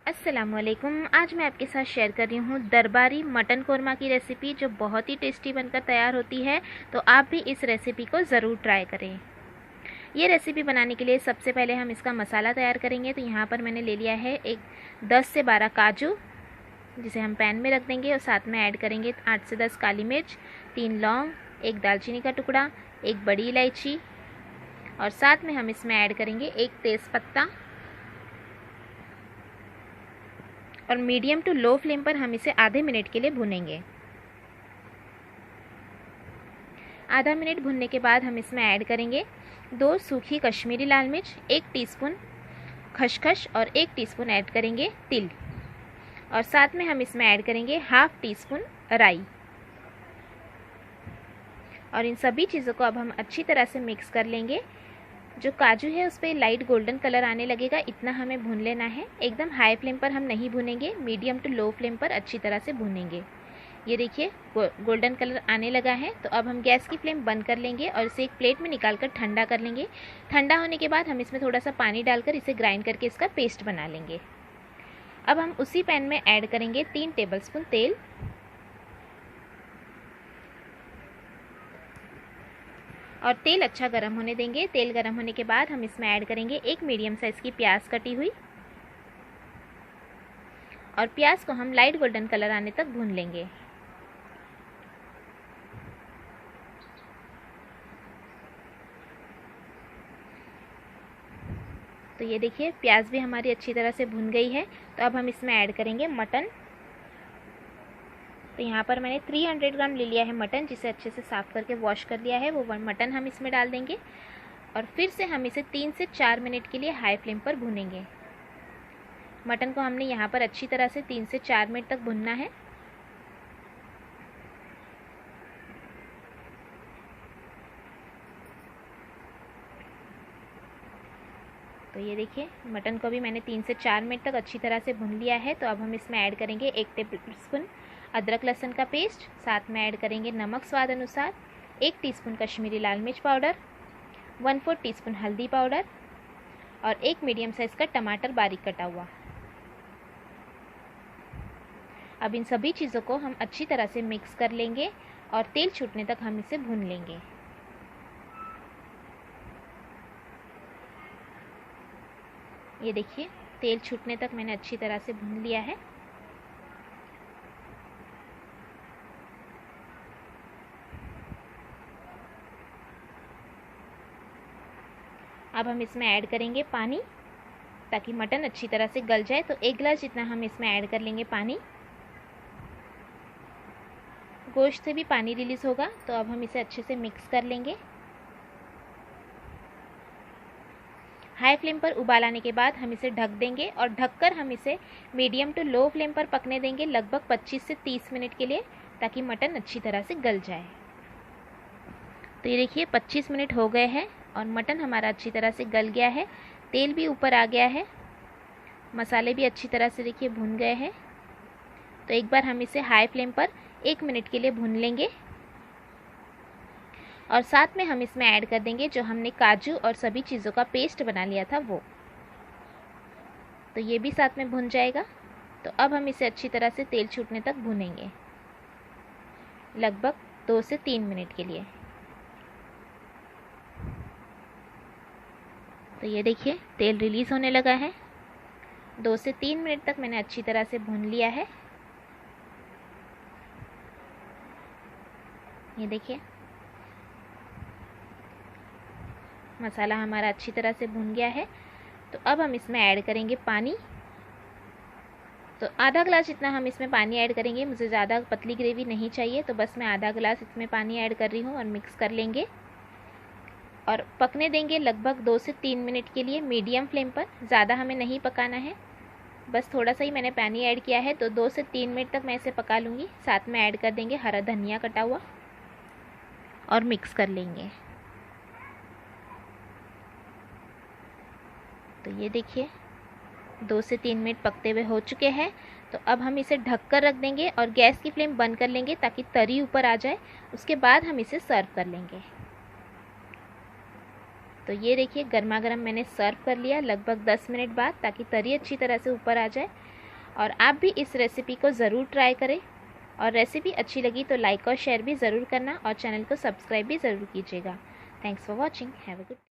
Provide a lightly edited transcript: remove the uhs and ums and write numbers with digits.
अस्सलामुअलैकुम। आज मैं आपके साथ शेयर कर रही हूँ दरबारी मटन कोरमा की रेसिपी, जो बहुत ही टेस्टी बनकर तैयार होती है। तो आप भी इस रेसिपी को ज़रूर ट्राई करें। ये रेसिपी बनाने के लिए सबसे पहले हम इसका मसाला तैयार करेंगे। तो यहाँ पर मैंने ले लिया है 10 से 12 काजू, जिसे हम पैन में रख देंगे, और साथ में ऐड करेंगे 8 से 10 काली मिर्च, 3 लौंग, 1 दालचीनी का टुकड़ा, 1 बड़ी इलायची, और साथ में हम इसमें ऐड करेंगे 1 तेज़पत्ता। और मीडियम टू लो फ्लेम पर हम इसे आधे मिनट के लिए भूनेंगे। आधा मिनट भूनने के बाद हम इसमें ऐड करेंगे 2 सूखी कश्मीरी लाल मिर्च, 1 टीस्पून खसखस और 1 टीस्पून ऐड करेंगे तिल, और साथ में हम इसमें ऐड करेंगे हाफ टी स्पून राई। और इन सभी चीज़ों को अब हम अच्छी तरह से मिक्स कर लेंगे। जो काजू है उस पर लाइट गोल्डन कलर आने लगेगा, इतना हमें भून लेना है। एकदम हाई फ्लेम पर हम नहीं भूनेंगे, मीडियम टू लो फ्लेम पर अच्छी तरह से भूनेंगे। ये देखिए गोल्डन कलर आने लगा है। तो अब हम गैस की फ्लेम बंद कर लेंगे और इसे एक प्लेट में निकाल कर ठंडा कर लेंगे। ठंडा होने के बाद हम इसमें थोड़ा सा पानी डालकर इसे ग्राइंड करके इसका पेस्ट बना लेंगे। अब हम उसी पैन में ऐड करेंगे 3 टेबलस्पून तेल, और तेल अच्छा गर्म होने देंगे। तेल गर्म होने के बाद हम इसमें ऐड करेंगे 1 मीडियम साइज़ की प्याज कटी हुई, और प्याज को हम लाइट गोल्डन कलर आने तक भून लेंगे। तो ये देखिए प्याज भी हमारी अच्छी तरह से भुन गई है। तो अब हम इसमें ऐड करेंगे मटन। तो यहाँ पर मैंने 300 ग्राम ले लिया है मटन, जिसे अच्छे से साफ़ करके वॉश कर लिया है। वो मटन हम इसमें डाल देंगे और फिर से हम इसे 3 से 4 मिनट के लिए हाई फ्लेम पर भूनेंगे। मटन को हमने यहाँ पर अच्छी तरह से 3 से 4 मिनट तक भुनना है। तो ये देखिए मटन को भी मैंने 3 से 4 मिनट तक अच्छी तरह से भून लिया है। तो अब हम इसमें ऐड करेंगे 1 टेबलस्पून अदरक लहसुन का पेस्ट, साथ में ऐड करेंगे नमक स्वाद अनुसार, 1 टीस्पून कश्मीरी लाल मिर्च पाउडर, 1/4 टीस्पून हल्दी पाउडर, और 1 मीडियम साइज़ का टमाटर बारीक कटा हुआ। अब इन सभी चीज़ों को हम अच्छी तरह से मिक्स कर लेंगे और तेल छूटने तक हम इसे भून लेंगे। ये देखिए तेल छूटने तक मैंने अच्छी तरह से भून लिया है। अब हम इसमें ऐड करेंगे पानी, ताकि मटन अच्छी तरह से गल जाए। तो 1 गिलास जितना हम इसमें ऐड कर लेंगे पानी। गोश्त से भी पानी रिलीज़ होगा। तो अब हम इसे अच्छे से मिक्स कर लेंगे। हाई फ्लेम पर उबाल आने के बाद हम इसे ढक देंगे, और ढककर हम इसे मीडियम टू लो फ्लेम पर पकने देंगे लगभग 25 से 30 मिनट के लिए, ताकि मटन अच्छी तरह से गल जाए। तो ये देखिए 25 मिनट हो गए हैं और मटन हमारा अच्छी तरह से गल गया है। तेल भी ऊपर आ गया है, मसाले भी अच्छी तरह से देखिए भुन गए हैं। तो एक बार हम इसे हाई फ्लेम पर 1 मिनट के लिए भून लेंगे, और साथ में हम इसमें ऐड कर देंगे जो हमने काजू और सभी चीज़ों का पेस्ट बना लिया था वो। तो ये भी साथ में भुन जाएगा। तो अब हम इसे अच्छी तरह से तेल छूटने तक भूनेंगे लगभग 2 से 3 मिनट के लिए। तो ये देखिए तेल रिलीज़ होने लगा है। 2 से 3 मिनट तक मैंने अच्छी तरह से भून लिया है। ये देखिए मसाला हमारा अच्छी तरह से भुन गया है। तो अब हम इसमें ऐड करेंगे पानी। तो आधा गिलास जितना हम इसमें पानी ऐड करेंगे। मुझे ज़्यादा पतली ग्रेवी नहीं चाहिए, तो बस मैं आधा गिलास इसमें पानी ऐड कर रही हूँ, और मिक्स कर लेंगे और पकने देंगे लगभग 2 से 3 मिनट के लिए मीडियम फ्लेम पर। ज़्यादा हमें नहीं पकाना है, बस थोड़ा सा ही मैंने पानी ऐड किया है। तो 2 से 3 मिनट तक मैं इसे पका लूँगी। साथ में ऐड कर देंगे हरा धनिया कटा हुआ, और मिक्स कर लेंगे। तो ये देखिए 2 से 3 मिनट पकते हुए हो चुके हैं। तो अब हम इसे ढक कर रख देंगे और गैस की फ्लेम बंद कर लेंगे, ताकि तरी ऊपर आ जाए। उसके बाद हम इसे सर्व कर लेंगे। तो ये देखिए गर्मा गर्म मैंने सर्व कर लिया लगभग 10 मिनट बाद, ताकि तरी अच्छी तरह से ऊपर आ जाए। और आप भी इस रेसिपी को ज़रूर ट्राई करें, और रेसिपी अच्छी लगी तो लाइक और शेयर भी ज़रूर करना, और चैनल को सब्सक्राइब भी ज़रूर कीजिएगा। Thanks for watching, have a good.